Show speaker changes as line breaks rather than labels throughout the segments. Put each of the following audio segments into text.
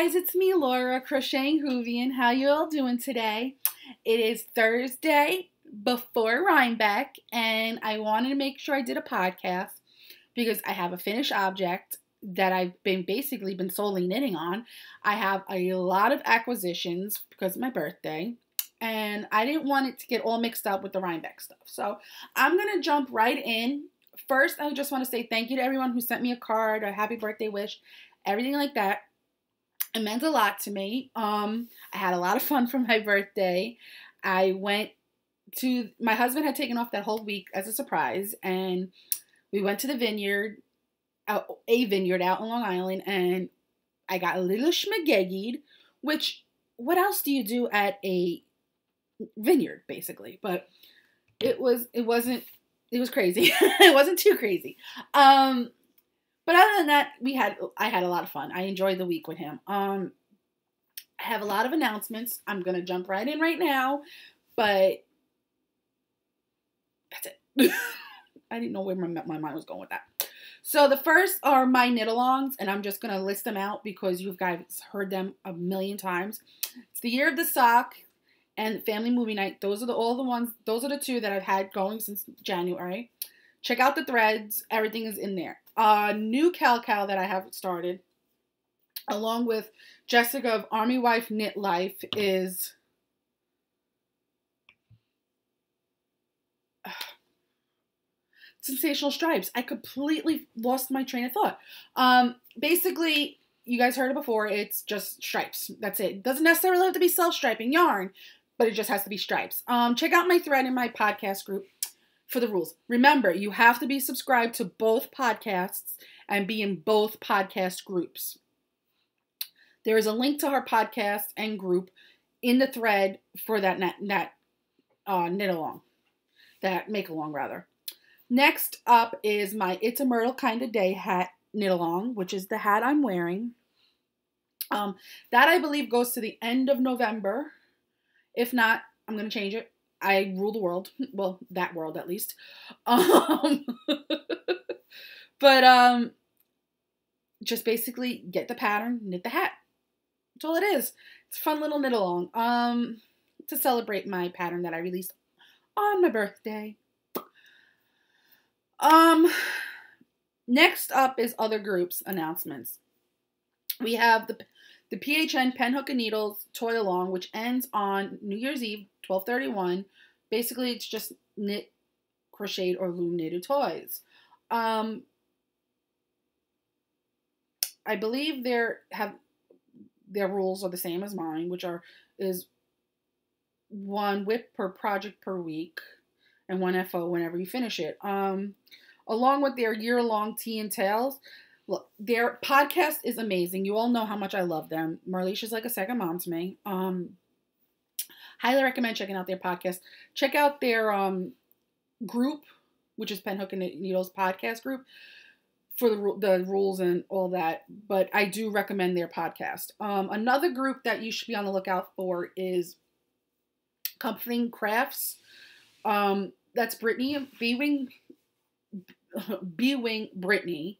guys, it's me, Laura, Crocheting Whovian. How you all doing today? It is Thursday before Rhinebeck, and I wanted to make sure I did a podcast because I have a finished object that I've basically been solely knitting on. I have a lot of acquisitions because of my birthday, and I didn't want it to get all mixed up with the Rhinebeck stuff. So I'm going to jump right in. First, I just want to say thank you to everyone who sent me a card, a happy birthday wish, everything like that. It meant a lot to me. I had a lot of fun for my birthday. I went to, my husband had taken off that whole week as a surprise, and we went to the vineyard, a vineyard out in Long Island, and I got a little schmageggied, which, what else do you do at a vineyard, basically? But it was crazy. It wasn't too crazy. But other than that, I had a lot of fun. I enjoyed the week with him. I have a lot of announcements. I'm going to jump right in right now, but that's it. I didn't know where my mind was going with that. So the first are my knit-alongs, and I'm just going to list them out because you guys heard them a million times. It's the Year of the Sock and Family Movie Night. Those are the two that I've had going since January. Check out the threads. Everything is in there. New Cal that I have started, along with Jessica of Army Wife Knit Life, is Sensational Stripes. I completely lost my train of thought. Basically, you guys heard it before. It's just stripes. That's it. It doesn't necessarily have to be self-striping yarn, but it just has to be stripes. Check out my thread in my podcast group for the rules. Remember, you have to be subscribed to both podcasts and be in both podcast groups. There is a link to her podcast and group in the thread for that knit-along. That make-along, rather. Next up is my It's a Myrtle Kind of Day hat knit-along, which is the hat I'm wearing. That, I believe, goes to the end of November. If not, I'm going to change it. I rule the world. Well, that world at least. But just basically get the pattern, knit the hat. That's all it is. It's a fun little knit along. To celebrate my pattern that I released on my birthday. Next up is other groups announcements. We have the PHN Pen Hook and Needles Toy Along, which ends on New Year's Eve, 12/31. Basically, it's just knit, crocheted, or loom knitted toys. I believe their rules are the same as mine, which is 1 WIP per project per week and 1 FO whenever you finish it. Along with their year-long tea and tales. Look, their podcast is amazing. You all know how much I love them. Marlicia's like a second mom to me. Highly recommend checking out their podcast. Check out their group, which is Pen Hook and Needles podcast group, for the rules and all that. But I do recommend their podcast. Another group that you should be on the lookout for is Comforting Crafts. That's Brittany, B-Wing Brittany.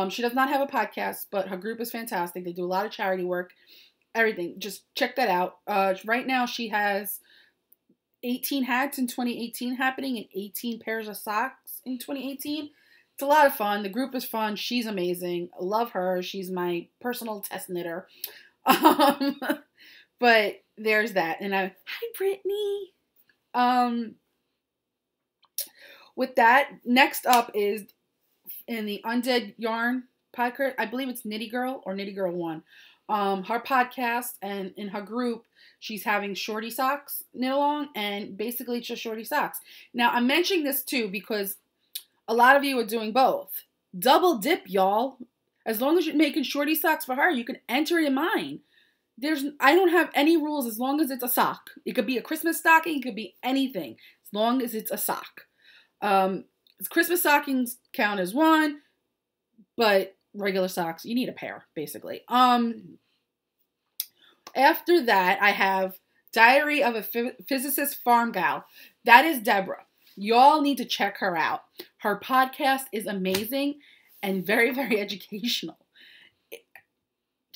She does not have a podcast, but her group is fantastic. They do a lot of charity work. Everything. Just check that out. Right now she has 18 hats in 2018 happening and 18 pairs of socks in 2018. It's a lot of fun. The group is fun. She's amazing. I love her. She's my personal test knitter. But there's that. And hi, Brittany. With that, next up is in the Undead Yarn podcast. I believe it's Nitty Girl or Nitty Girl 1. Her podcast, and in her group, she's having shorty socks knit along, and basically it's just shorty socks. Now, I'm mentioning this too because a lot of you are doing both. Double dip, y'all. As long as you're making shorty socks for her, you can enter it in mine. I don't have any rules as long as it's a sock. It could be a Christmas stocking, it could be anything, as long as it's a sock. Christmas stockings count as one, but regular socks, you need a pair, basically. After that, I have Diary of a Physicist Farm Gal. That is Deborah. Y'all need to check her out. Her podcast is amazing and very, very educational.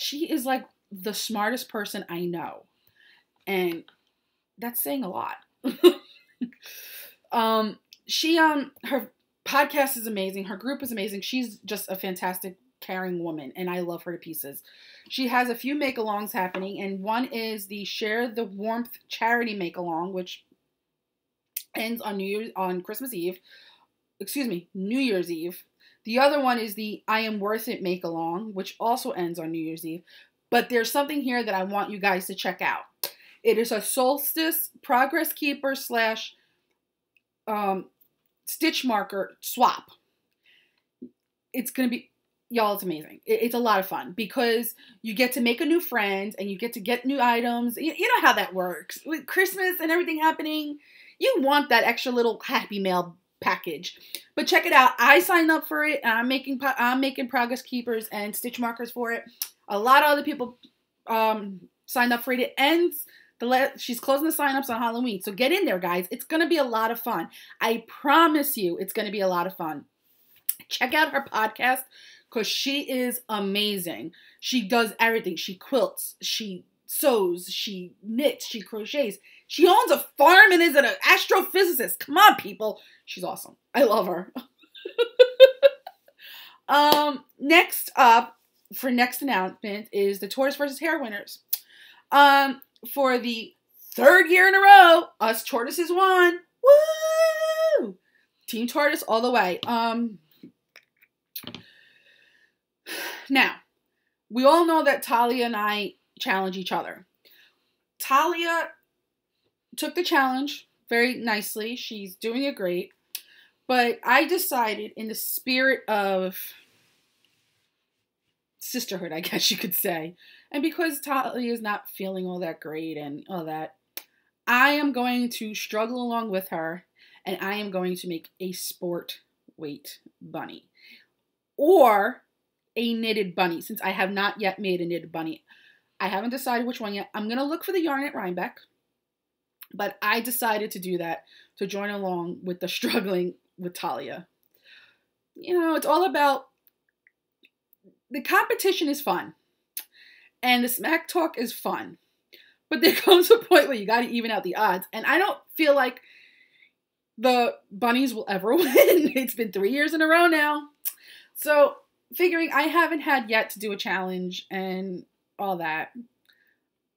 She is like the smartest person I know. And that's saying a lot. Her podcast is amazing. Her group is amazing. She's just a fantastic, caring woman, and I love her to pieces. She has a few make-alongs happening, and one is the Share the Warmth charity make-along, which ends on New Year's Eve. The other one is the I Am Worth It make-along, which also ends on New Year's Eve. But there's something here that I want you guys to check out. It is a solstice progress keeper / stitch marker swap. It's going to be, y'all, it's amazing. It's a lot of fun because you get to make a new friend and you get to get new items. You know how that works. With Christmas and everything happening, you want that extra little Happy Mail package. But check it out. I signed up for it, and I'm making progress keepers and stitch markers for it. A lot of other people signed up for it. It ends. She's closing the sign-ups on Halloween. So get in there, guys. It's going to be a lot of fun. I promise you it's going to be a lot of fun. Check out her podcast because she is amazing. She does everything. She quilts. She sews. She knits. She crochets. She owns a farm and is an astrophysicist. Come on, people. She's awesome. I love her. Next up, for next announcement, is the Tortoise versus Hare winners. For the third year in a row, us tortoises won. Woo! Team Tortoise all the way. Now, we all know that Talia and I challenge each other. Talia took the challenge very nicely. She's doing it great. But I decided, in the spirit of sisterhood, I guess you could say, and because Talia is not feeling all that great and all that, I am going to struggle along with her, and I am going to make a sport weight bunny. Or a knitted bunny, since I have not yet made a knitted bunny. I haven't decided which one yet. I'm going to look for the yarn at Rhinebeck, but I decided to do that to join along with the struggling with Talia. You know, it's all about, the competition is fun. And the smack talk is fun. But there comes a point where you got to even out the odds. And I don't feel like the bunnies will ever win. It's been 3 years in a row now. So figuring I haven't had yet to do a challenge and all that,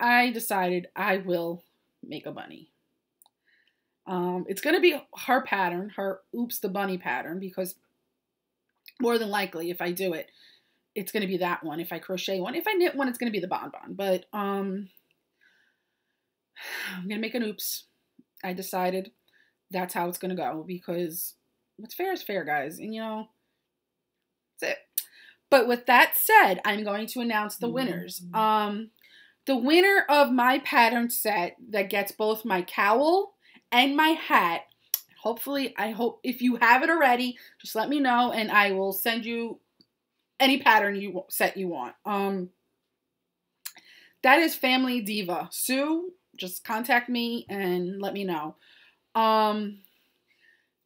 I decided I will make a bunny. It's going to be her pattern, her Oops the Bunny pattern, because more than likely if I do it, it's going to be that one. If I crochet one, if I knit one, it's going to be the bonbon. But I'm going to make an oops. I decided that's how it's going to go because what's fair is fair, guys. And, you know, that's it. But with that said, I'm going to announce the winners. The winner of my pattern set that gets both my cowl and my hat, hopefully, I hope if you have it already, just let me know and I will send you any pattern set you want. That is Family Diva. Sue, just contact me and let me know.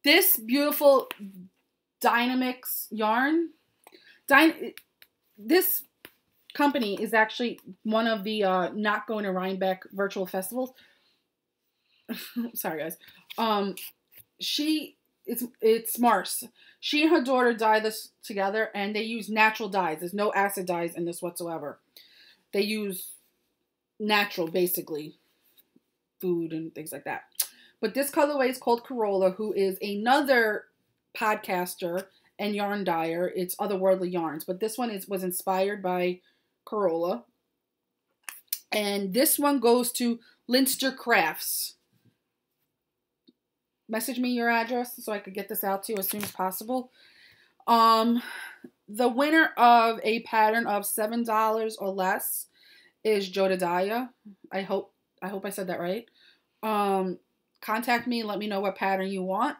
This beautiful Dynamix yarn, this company is actually one of the Not Going to Rhinebeck virtual festivals. Sorry, guys. It's Mars. She and her daughter dye this together, and they use natural dyes. There's no acid dyes in this whatsoever. They use natural, basically, food and things like that. But this colorway is called Corolla, who is another podcaster and yarn dyer. It's Otherworldly Yarns, but this one was inspired by Corolla. And this one goes to Linster Crafts. Message me your address so I could get this out to you as soon as possible. The winner of a pattern of $7 or less is Jodadiah. I hope I said that right. Contact me, let me know what pattern you want.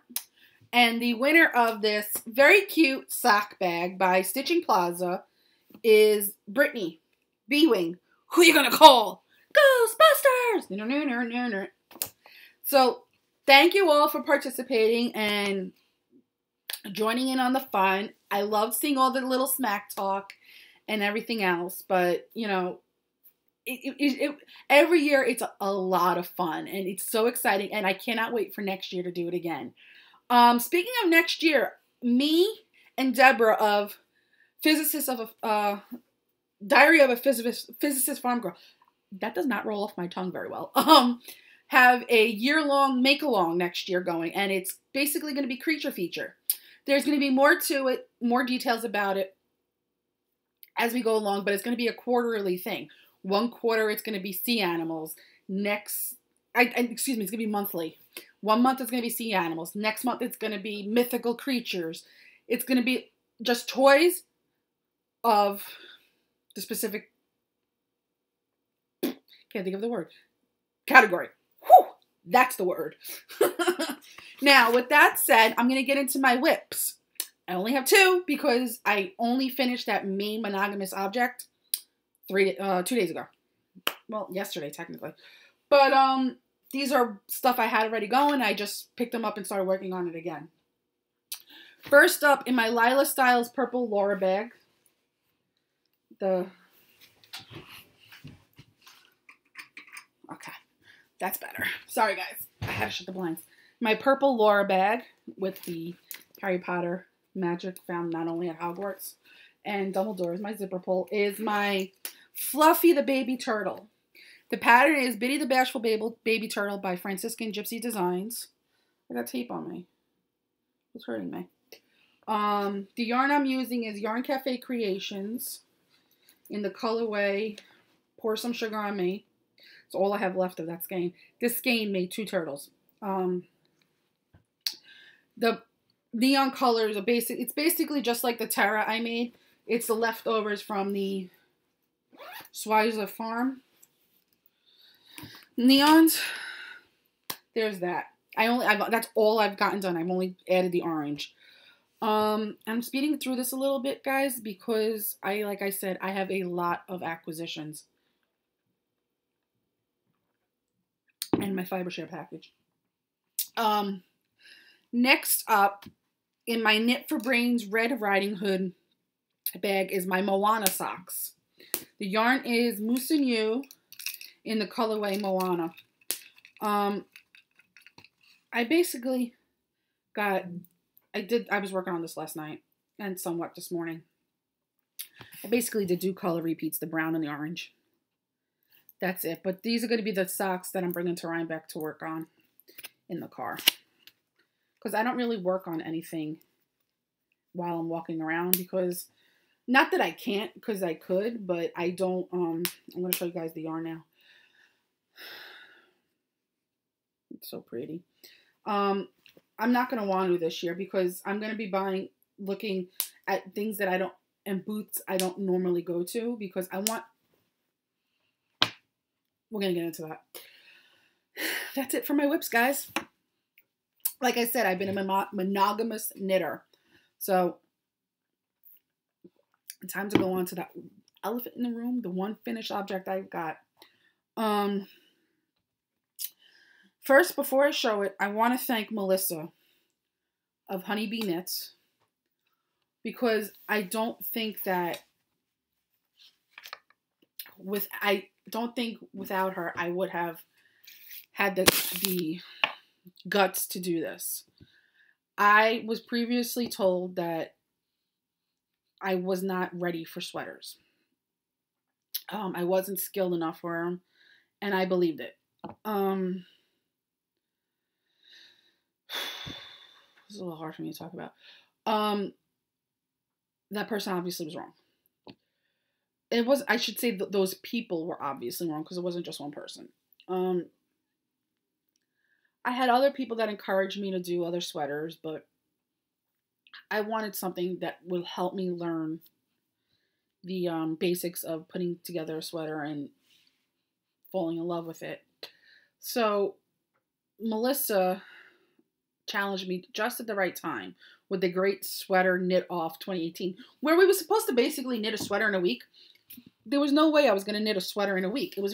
And the winner of this very cute sock bag by Stitching Plaza is Brittany B-Wing. Who are you gonna call? Ghostbusters! So thank you all for participating and joining in on the fun. I love seeing all the little smack talk and everything else, but, you know, every year it's a lot of fun, and it's so exciting, and I cannot wait for next year to do it again. Speaking of next year, me and Deborah of Diary of a Physicist Farm Girl, that does not roll off my tongue very well, have a year-long make-along next year going, and it's basically going to be creature feature. There's going to be more to it, more details about it as we go along, but it's going to be a quarterly thing. One quarter it's going to be sea animals. It's going to be monthly. 1 month it's going to be sea animals. Next month it's going to be mythical creatures. It's going to be just toys of the specific, can't think of the word, category. Whew, that's the word. Now, with that said, I'm going to get into my whips. I only have 2 because I only finished that main monogamous object 2 days ago. Well, yesterday, technically. But these are stuff I had already going. I just picked them up and started working on it again. First up, in my Lila Styles purple Laura bag, okay, that's better. Sorry, guys. I had to shut the blinds. My purple Laura bag with the Harry Potter magic found not only at Hogwarts and Dumbledore's, my zipper pull, is my Fluffy the Baby Turtle. The pattern is Biddy the Bashful Baby Turtle by Franciscan Gypsy Designs. I got tape on me. It's hurting me. The yarn I'm using is Yarn Cafe Creations in the colorway Pour Some Sugar on Me. It's all I have left of that skein. This skein made 2 turtles. The neon colors are it's basically just like the Terra I made. It's the leftovers from the Schweizer Farm neons. There's that. That's all I've gotten done. I've only added the orange. I'm speeding through this a little bit, guys, because like I said, I have a lot of acquisitions. And my fiber share package. Next up, in my Knit for Brains Red Riding Hood bag is my Moana socks. The yarn is Moose and You in the colorway Moana. I basically I was working on this last night and somewhat this morning. I basically did 2 color repeats, the brown and the orange. That's it. But these are going to be the socks that I'm bringing to Rhinebeck to work on in the car. Because I don't really work on anything while I'm walking around, because, not that I can't, because I could, but I don't, I'm going to show you guys the yarn now. It's so pretty. I'm not going to want to this year because I'm going to be looking at things that I don't, and boots I don't normally go to, because we're going to get into that. That's it for my whips, guys. Like I said, I've been a monogamous knitter. So, time to go on to that elephant in the room, the one finished object I've got. First, before I show it, I want to thank Melissa of Honeybee Knits, because I don't think without her I would have had the guts to do this. I was previously told that I was not ready for sweaters. I wasn't skilled enough for them, and I believed it. This is a little hard for me to talk about. That person obviously was wrong. I should say those people were obviously wrong, because it wasn't just one person. I had other people that encouraged me to do other sweaters, but I wanted something that would help me learn the basics of putting together a sweater and falling in love with it. So Melissa challenged me just at the right time with the Great Sweater Knit Off 2018, where we were supposed to basically knit a sweater in a week. There was no way I was going to knit a sweater in a week. It was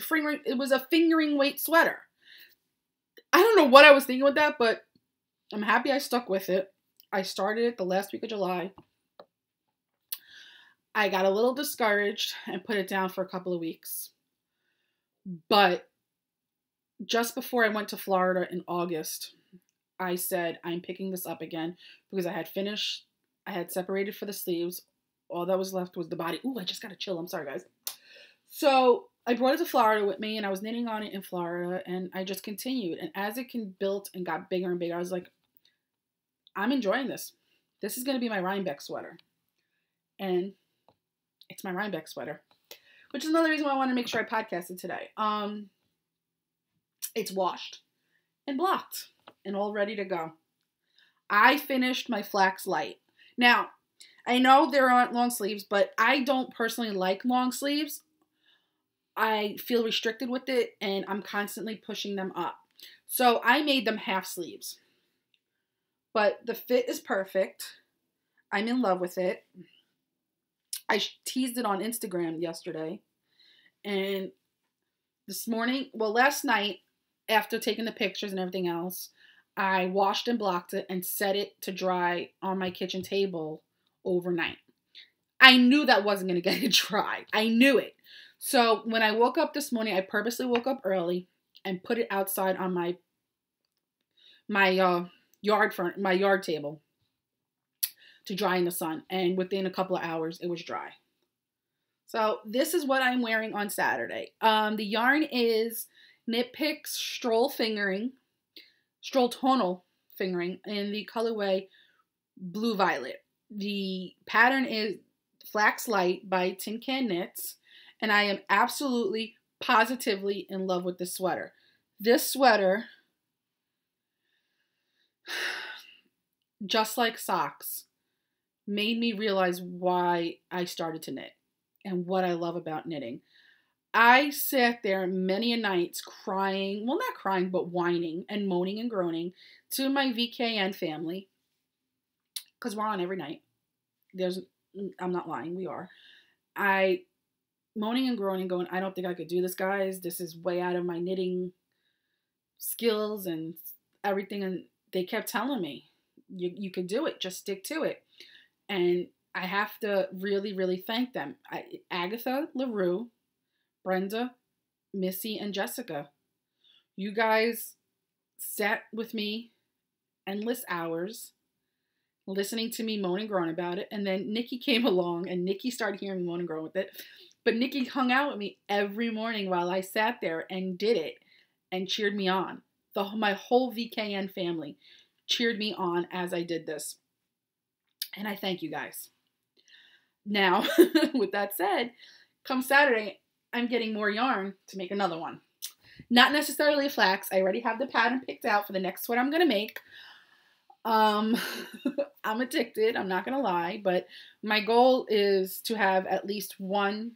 a fingering weight sweater. I don't know what I was thinking with that, but I'm happy I stuck with it. I started it the last week of July. I got a little discouraged and put it down for a couple of weeks. But just before I went to Florida in August, I said, I'm picking this up again because I had separated for the sleeves. All that was left was the body. Ooh, I just got a chill. I'm sorry, guys. So I brought it to Florida with me, and I was knitting on it in Florida, and I just continued. And as it built and got bigger and bigger, I was like, I'm enjoying this. This is going to be my Rhinebeck sweater. And it's my Rhinebeck sweater, which is another reason why I want to make sure I podcasted today. It's washed and blocked and all ready to go. I finished my flax light. Now, I know there aren't long sleeves, but I don't personally like long sleeves. I feel restricted with it, and I'm constantly pushing them up. So I made them half sleeves. But the fit is perfect. I'm in love with it. I teased it on Instagram yesterday. And last night, after taking the pictures and everything else, I washed and blocked it and set it to dry on my kitchen table overnight. I knew that wasn't going to get it dry. I knew it. So when I woke up this morning, I purposely woke up early and put it outside on my yard table to dry in the sun. And within a couple of hours, it was dry. So this is what I'm wearing on Saturday. The yarn is Knit Picks Stroll Tonal Fingering in the colorway Blue Violet. The pattern is Flax Light by Tin Can Knits, and I am absolutely, positively in love with this sweater. This sweater, just like socks, made me realize why I started to knit and what I love about knitting. I sat there many a nights crying, well, not crying, but whining and moaning and groaning to my VKN family, because we're on every night. I'm not lying, we are. Moaning and groaning, going, I don't think I could do this, guys. This is way out of my knitting skills and everything. And they kept telling me, you could do it. Just stick to it. And I have to really, really thank them. Agatha LaRue, Brenda, Missy, and Jessica. You guys sat with me endless hours listening to me moan and groan about it. And then Nikki came along, and Nikki started hearing me moan and groan with it. But Nikki hung out with me every morning while I sat there and did it and cheered me on. My whole VKN family cheered me on as I did this. And I thank you guys. Now, with that said, come Saturday, I'm getting more yarn to make another one. Not necessarily a flax. I already have the pattern picked out for the next one I'm going to make. I'm addicted, I'm not going to lie, but my goal is to have at least one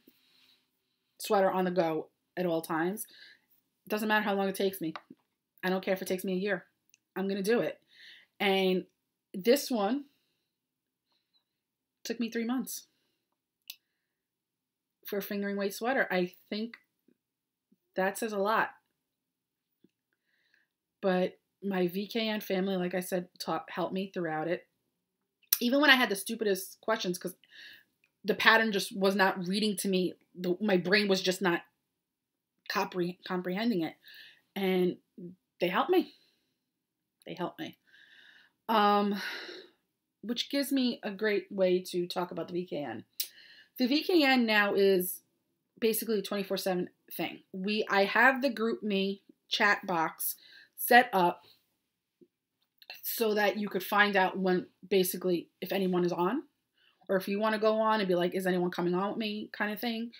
sweater on the go at all times. Doesn't matter how long it takes me. I don't care if it takes me a year. I'm going to do it. And this one took me 3 months for a fingering weight sweater. I think that says a lot. But my VKN family, like I said, helped me throughout it. Even when I had the stupidest questions, because the pattern just was not reading to me. My brain was just not comprehending it. And they helped me. Which gives me a great way to talk about the VKN. The VKN now is basically a 24/7 thing. I have the Group Me chat box set up so that you could find out when, basically, if anyone is on, or if you want to go on and be like, is anyone coming on with me, kind of thing.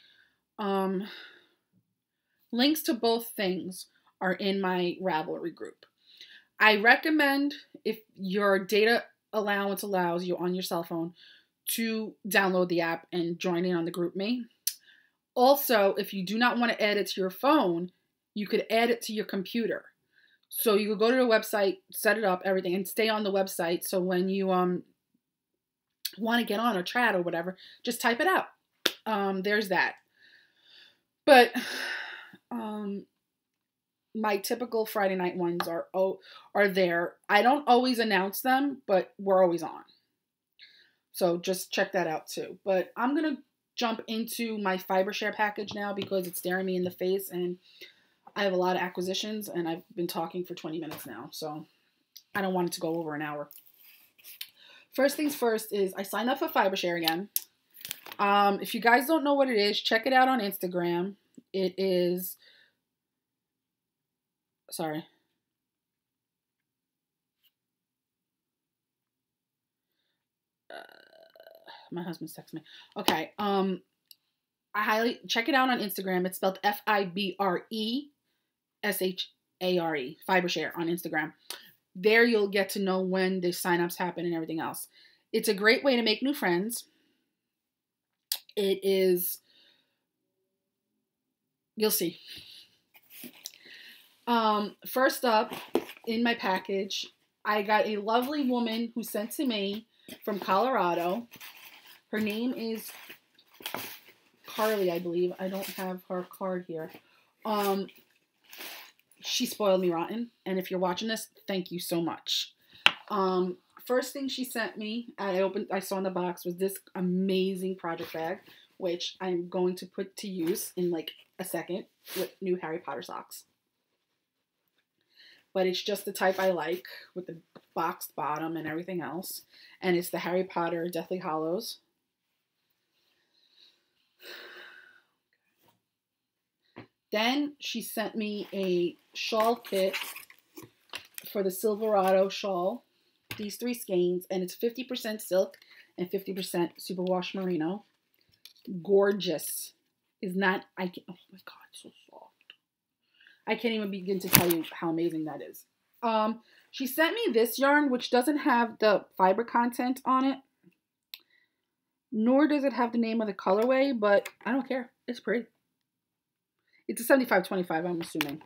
Links to both things are in my Ravelry group. I recommend, if your data allowance allows you on your cell phone, to download the app and join in on the Group Me. Also, if you do not want to add it to your phone, you could add it to your computer. So you could go to the website, set it up, everything, and stay on the website. So when you want to get on or chat or whatever, just type it out. There's that. But my typical Friday night ones are there. I don't always announce them, but we're always on. So just check that out too. But I'm going to jump into my fiber share package now because it's staring me in the face and I have a lot of acquisitions and I've been talking for 20 minutes now. So I don't want it to go over an hour. First things first is I signed up for fiber share again. If you guys don't know what it is, check it out on Instagram. It is, sorry. My husband's texting me. Okay. I highly check it out on Instagram. It's spelled FIBRESHARE, Fibershare on Instagram. There you'll get to know when the signups happen and everything else. It's a great way to make new friends. It is, you'll see. First up in my package, I got a lovely woman who sent to me from Colorado. Her name is Carly, I believe. I don't have her card here. She spoiled me rotten. And if you're watching this, thank you so much. First thing she sent me, I saw in the box, was this amazing project bag, which I'm going to put to use in like a second with new Harry Potter socks. But it's just the type I like with the boxed bottom and everything else. And it's the Harry Potter Deathly Hallows. Then she sent me a shawl kit for the Silverado shawl. These 3 skeins, and it's 50% silk and 50% superwash merino. Gorgeous. Is not, oh my God, so soft. I can't even begin to tell you how amazing that is. She sent me this yarn, which doesn't have the fiber content on it, nor does it have the name of the colorway, but I don't care. It's pretty. It's a 75-25, I'm assuming.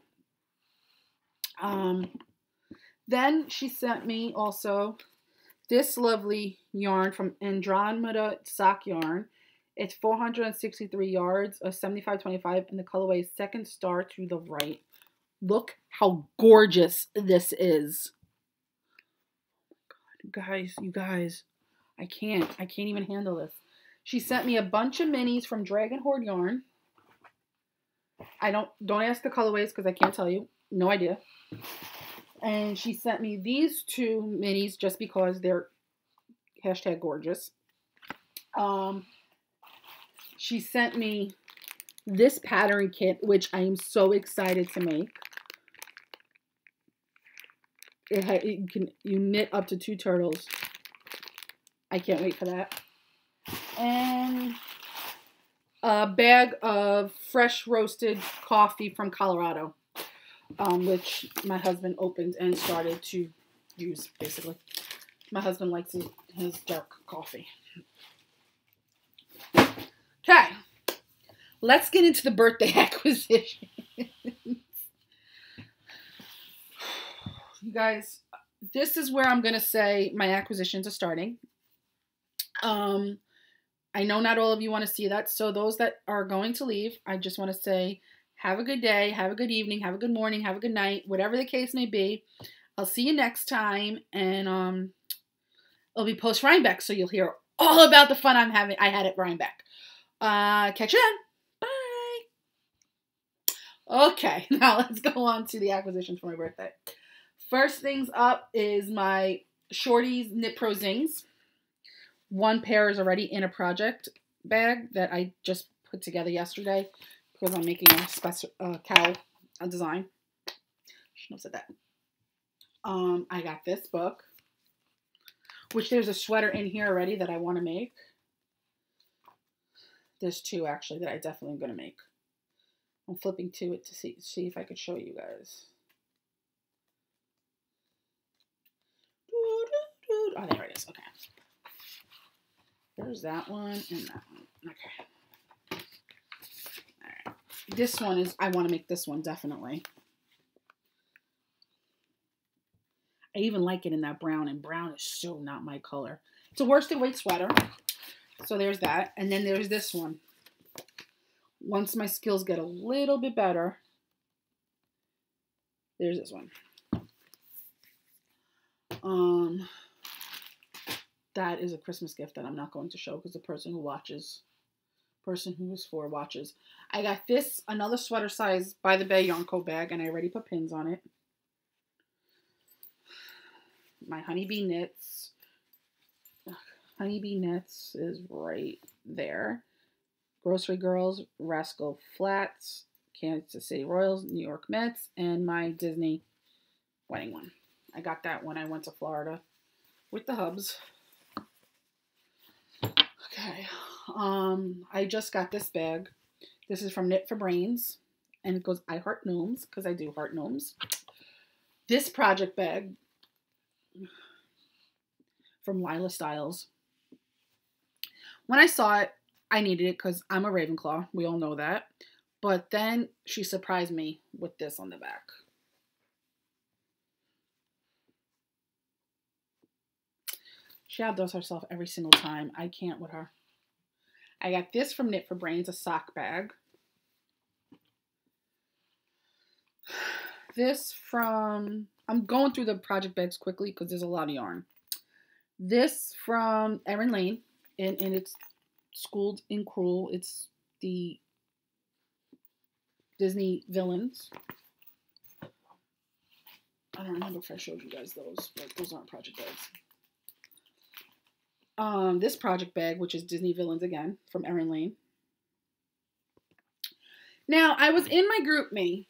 Then she sent me also this lovely yarn from Andromeda Sock Yarn. It's 463 yards, a 75-25, and the colorway is Second Star to the Right. Look how gorgeous this is. Oh my God, you guys, I can't even handle this. She sent me a bunch of minis from Dragon Horde Yarn. Don't ask the colorways because I can't tell you. No idea. And she sent me these 2 minis just because they're #gorgeous. She sent me this pattern kit, which I am so excited to make. You knit up to 2 turtles. I can't wait for that. And a bag of fresh roasted coffee from Colorado, which my husband opened and started to use, basically. My husband likes his dark coffee. Okay, let's get into the birthday acquisition. You guys, this is where I'm going to say my acquisitions are starting. I know not all of you want to see that, so those that are going to leave, I just want to say have a good day, have a good evening, have a good morning, have a good night, whatever the case may be. I'll see you next time, and it'll be post Rhinebeck, so you'll hear all about the fun I had at Rhinebeck. Catch you then. Bye. Okay, now let's go on to the acquisitions for my birthday. First things up is my Shorties Knit Pro Zings. 1 pair is already in a project bag that I just put together yesterday because I'm making a special cowl design. Shouldn't have said that. I got this book, which there's a sweater in here already that I want to make. There's 2 actually that I definitely am going to make. I'm flipping to it to see if I could show you guys. Oh, there it is. Okay. There's that one and that one. Okay. All right. This one is, I want to make this one definitely. I even like it in that brown, and brown is so not my color. It's a worsted weight sweater. So there's that. And then there's this one. Once my skills get a little bit better, there's this one. That is a Christmas gift that I'm not going to show because the person who watches person who was for watches. I got this, another sweater size by the Bay yarn coat bag, and I already put pins on it. My honeybee knits. Honeybee knits is right there. Grocery Girls, Rascal Flats, Kansas City Royals, New York Mets, and my Disney wedding one. I got that when I went to Florida with the hubs. Okay. I just got this bag. This is from Knit for Brains, and it goes I Heart Gnomes, because I do heart gnomes. This project bag from Lila Styles. When I saw it, I needed it because I'm a Ravenclaw. We all know that. But then she surprised me with this on the back. She outdoes herself every single time. I can't with her. I got this from Knit for Brains, a sock bag. This from, I'm going through the project bags quickly because there's a lot of yarn. This from Erin Lane, and it's Schooled in Cruel. It's the Disney villains. I don't remember if I showed you guys those, but those aren't project bags. This project bag, which is Disney villains again, from Erin Lane. Now, I was in my group me,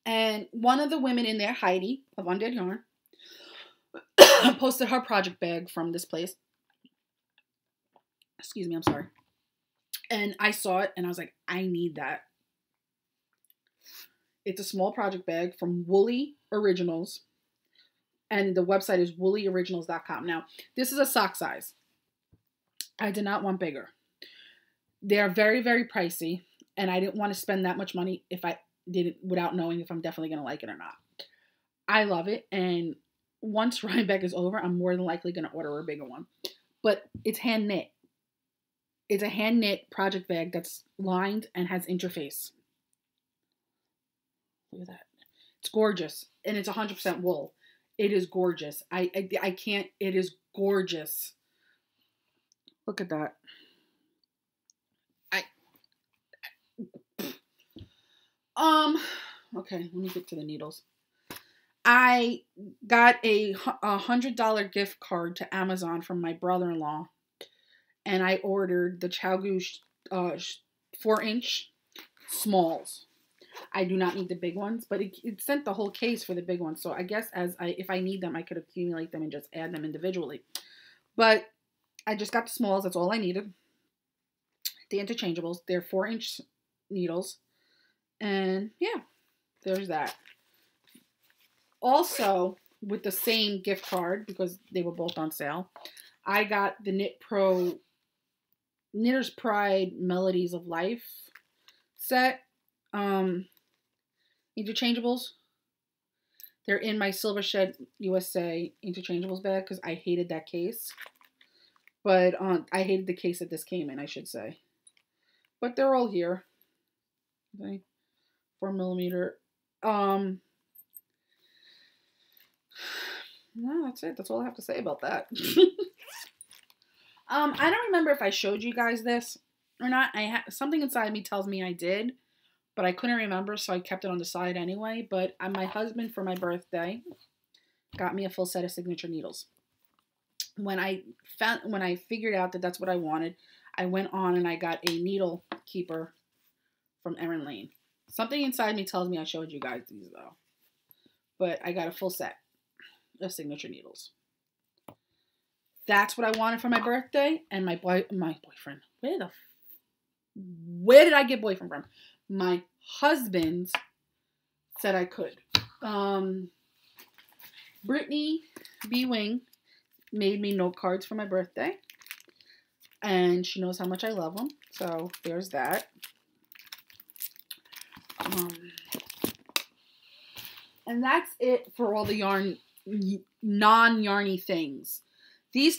and one of the women in there, Heidi of Undead Yarn, posted her project bag from this place. Excuse me, I'm sorry. And I saw it, and I was like, I need that. It's a small project bag from Woolly Originals. And the website is woollyoriginals.com. Now, this is a sock size. I did not want bigger. They're very, very pricey. And I didn't want to spend that much money if I did it without knowing if I'm definitely going to like it or not. I love it. And once Rhinebeck is over, I'm more than likely going to order a bigger one. But it's hand knit. It's a hand knit project bag that's lined and has interface. Look at that. It's gorgeous. And it's 100% wool. It is gorgeous. I can't. It is gorgeous. Look at that. Okay, let me get to the needles. I got a $100 gift card to Amazon from my brother-in-law, and I ordered the Chagouche 4-inch smalls. I do not need the big ones, but it sent the whole case for the big ones. So I guess if I need them, I could accumulate them and just add them individually. But I just got the smalls. That's all I needed. The interchangeables. They're 4-inch needles. And yeah, there's that. Also, with the same gift card, because they were both on sale, I got the Knit Pro Knitter's Pride Melodies of Life set. Interchangeables. They're in my Silver Shed USA interchangeables bag because I hated that case. But I hated the case that this came in, I should say. But they're all here. Okay. 4mm. No, that's it. That's all I have to say about that. I don't remember if I showed you guys this or not. Something inside me tells me I did, but I couldn't remember, so I kept it on the side anyway. But my husband, for my birthday, got me a full set of signature needles. When I figured out that that's what I wanted, I went on and I got a needle keeper from Erin Lane. Something inside me tells me I showed you guys these though. But I got a full set of signature needles. That's what I wanted for my birthday. And my boyfriend. Where did I get boyfriend from? My husband said I could. Brittany B. Wing made me note cards for my birthday. And she knows how much I love them. So there's that. And that's it for all the non-yarny things. These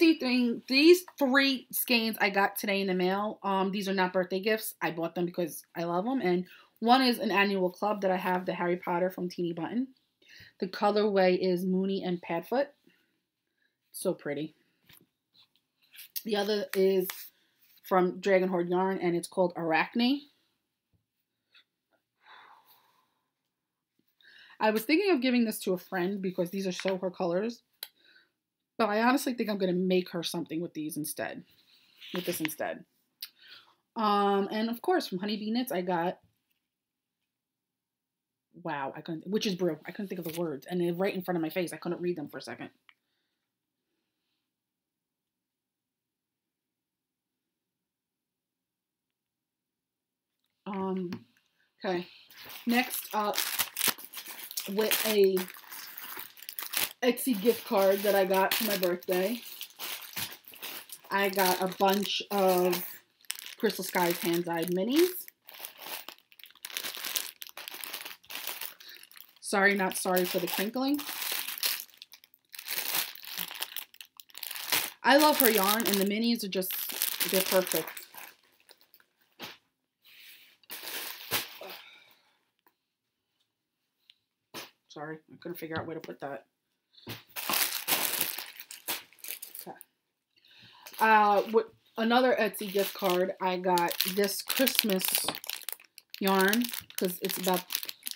three skeins I got today in the mail. These are not birthday gifts. I bought them because I love them. And one is an annual club that I have, the Harry Potter from Teeny Button. The colorway is Mooney and Padfoot. So pretty. The other is from Dragon Horde Yarn, and it's called Arachne. I was thinking of giving this to a friend because these are so her colors. But I honestly think I'm going to make her something with these instead. With this instead. And of course, from Honeybee Knits, I got... Wow, Witch's Brew. I couldn't think of the words. And they're right in front of my face. I couldn't read them for a second. Okay. Next up, with a Etsy gift card that I got for my birthday. I got a bunch of Crystal Skies hand-dyed minis. Sorry, not sorry for the crinkling. I love her yarn, and the minis are just, they're perfect. Sorry, I couldn't figure out where to put that. Okay. With another Etsy gift card, I got this Christmas yarn because it's about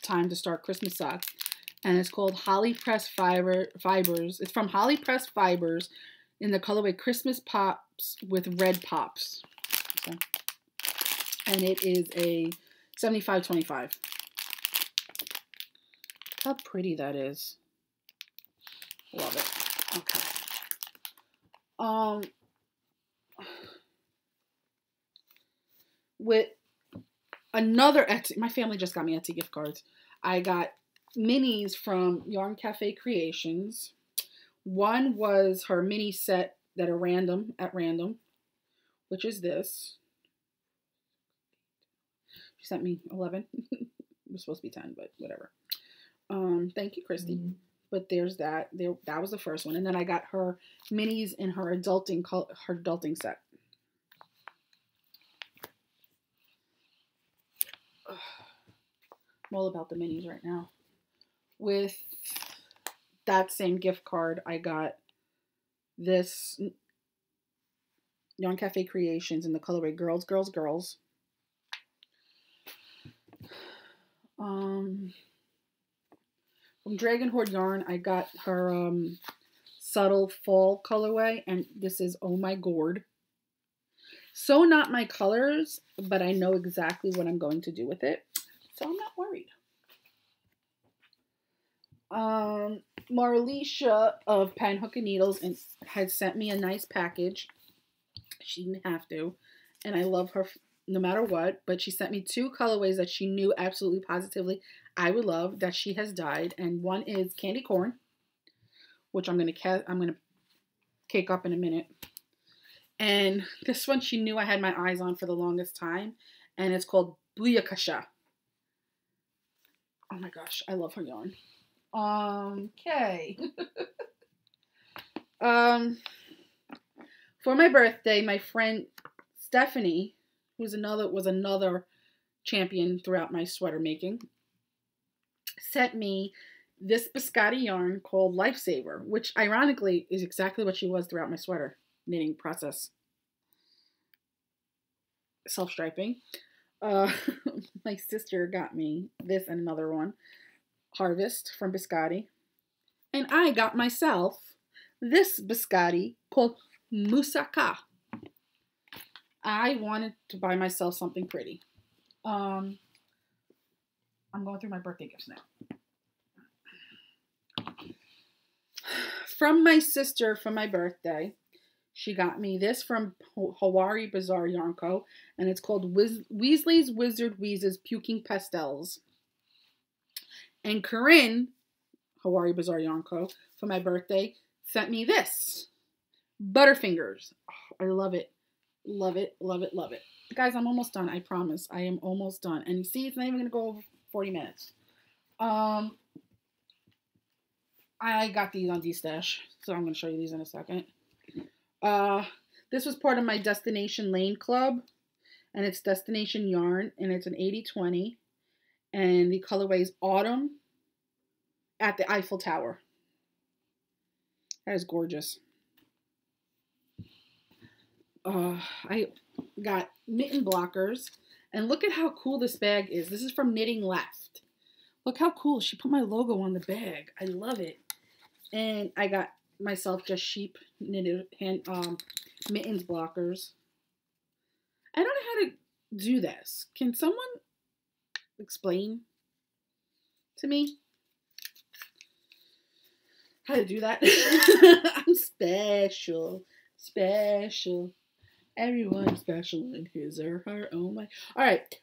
time to start Christmas socks, and it's called Holly Press Fibers. It's from Holly Press Fibers in the colorway Christmas Pops with Red Pops. Okay. And it is a 75/25. How pretty that is. Love it. Okay. With another Etsy, my family just got me Etsy gift cards. I got minis from Yarn Cafe Creations. One was her mini set that are random, which is this. She sent me 11. It was supposed to be 10, but whatever. Thank you, Christy. Mm-hmm. But there's that. That was the first one. And then I got her minis in her adulting set. I'm all about the minis right now. With that same gift card, I got this Yarn Cafe Creations in the colorway Girls, Girls, Girls. From Dragon Horde Yarn, I got her subtle fall colorway, and this is Oh My Gourd. So not my colors, but I know exactly what I'm going to do with it, so I'm not worried. Marlisha of Pen Hook and Needles had sent me a nice package. She didn't have to, and I love her no matter what, but she sent me 2 colorways that she knew absolutely positively I would love that she has dyed, and one is Candy Corn, which I'm gonna cake up in a minute, and this one she knew I had my eyes on for the longest time, and it's called Booyakasha. Oh my gosh, I love her yarn. Okay. For my birthday, my friend Stephanie, was another champion throughout my sweater making, sent me this biscotti yarn called Lifesaver, which ironically is exactly what she was throughout my sweater knitting process. Self-striping. My sister got me this and another one, Harvest from Biscotti. And I got myself this biscotti called Moussaka. I wanted to buy myself something pretty. I'm going through my birthday gifts now. From my sister for my birthday, she got me this from Hawaii Bazaar Yarn Co. And it's called Weasley's Wizard Wheezes Puking Pastels. And Corinne, Hawaii Bazaar Yarn Co. for my birthday, sent me this. Butterfingers. Oh, I love it. Love it, love it, love it. Guys, I'm almost done. I promise. I am almost done. And you see, it's not even going to go over 40 minutes. I got these on D-Stash, so I'm going to show you these in a second. This was part of my Destination Lane Club, and it's Destination Yarn, and it's an 80/20, and the colorway is Autumn at the Eiffel Tower. That is gorgeous. I got mitten blockers. And look at how cool this bag is. This is from Knitting Left. Look how cool. She put my logo on the bag. I love it. And I got myself just sheep knitted mittens blockers. I don't know how to do this. Can someone explain to me how to do that? I'm special. Special. Everyone's special in his or her own way. All right.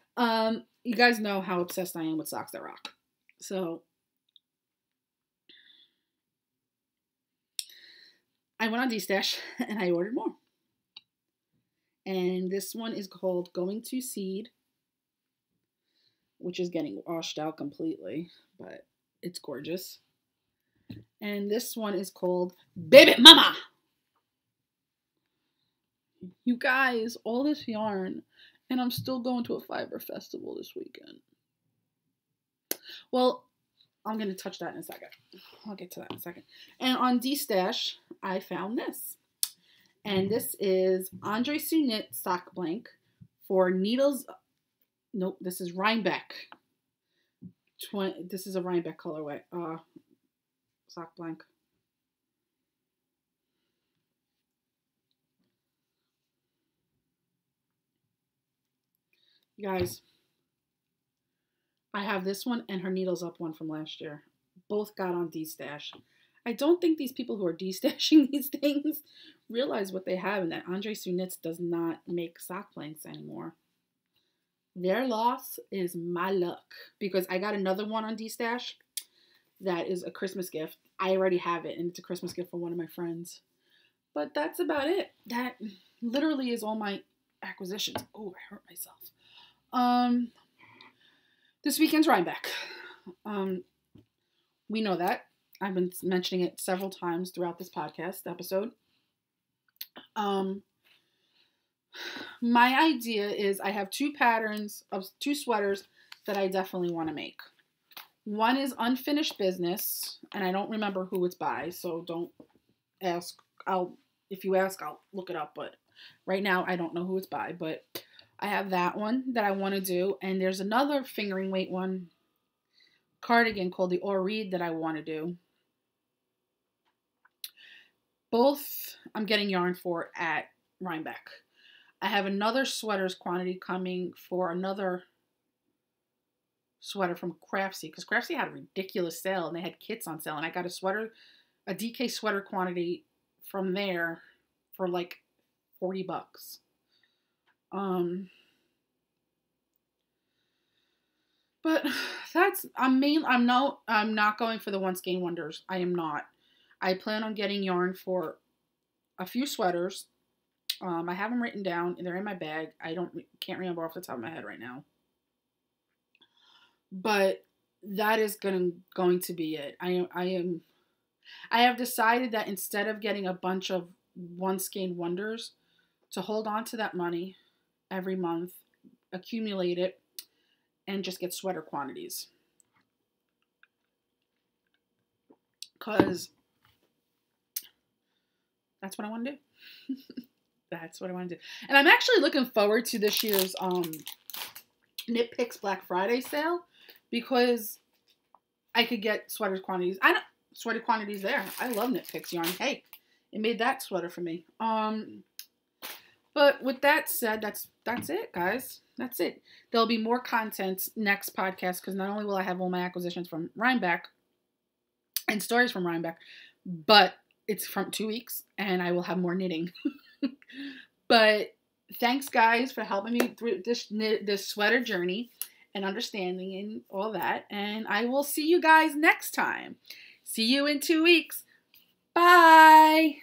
You guys know how obsessed I am with socks that rock. So I went on DStash and I ordered more. And this one is called Going to Seed, which is getting washed out completely, but it's gorgeous. And this one is called Baby Mama. You guys, all this yarn, and I'm still going to a fiber festival this weekend. Well, I'm going to touch that in a second. I'll get to that in a second. And on DStash, I found this. And this is Andre Sunit sock blank for needles. Nope, this is Rhinebeck. This is a Rhinebeck colorway. Sock blank. You guys, I have this one and her Needles Up one from last year. Both got on DStash. I don't think these people who are destashing these things realize what they have, and that Andre Sunitz does not make sock blanks anymore. Their loss is my luck, because I got another one on DStash that is a Christmas gift. I already have it, and it's a Christmas gift for one of my friends. But that's about it. That literally is all my acquisitions. Oh, I hurt myself. This weekend's Rhinebeck. We know that. I've been mentioning it several times throughout this podcast episode. My idea is I have two patterns of two sweaters that I definitely want to make. One is Unfinished Business, and I don't remember who it's by, so don't ask. If you ask, I'll look it up, but right now I don't know who it's by, but I have that one that I want to do, and there's another fingering weight one cardigan called the Or Reed that I want to do. Both I'm getting yarn for at Rhinebeck. I have another sweaters quantity coming for another sweater from Craftsy, because Craftsy had a ridiculous sale and they had kits on sale, and I got a DK sweater quantity from there for like $40. But I'm not going for the One Skein Wonders. I am not. I plan on getting yarn for a few sweaters. I have them written down. They're in my bag. Can't remember off the top of my head right now. But that is going to be it. I have decided that instead of getting a bunch of One Skein Wonders, to hold on to that money every month, accumulate it, and just get sweater quantities. Because that's what I want to do. That's what I want to do. And I'm actually looking forward to this year's Knit Picks Black Friday sale, because I could get sweater quantities. Sweater quantities there. I love Knit Picks yarn. Hey, it made that sweater for me. But with that said, that's it, guys. That's it. There'll be more content next podcast, because not only will I have all my acquisitions from Rhinebeck and stories from Rhinebeck, but it's from 2 weeks, and I will have more knitting. But thanks, guys, for helping me through this sweater journey and understanding and all that. And I will see you guys next time. See you in 2 weeks. Bye.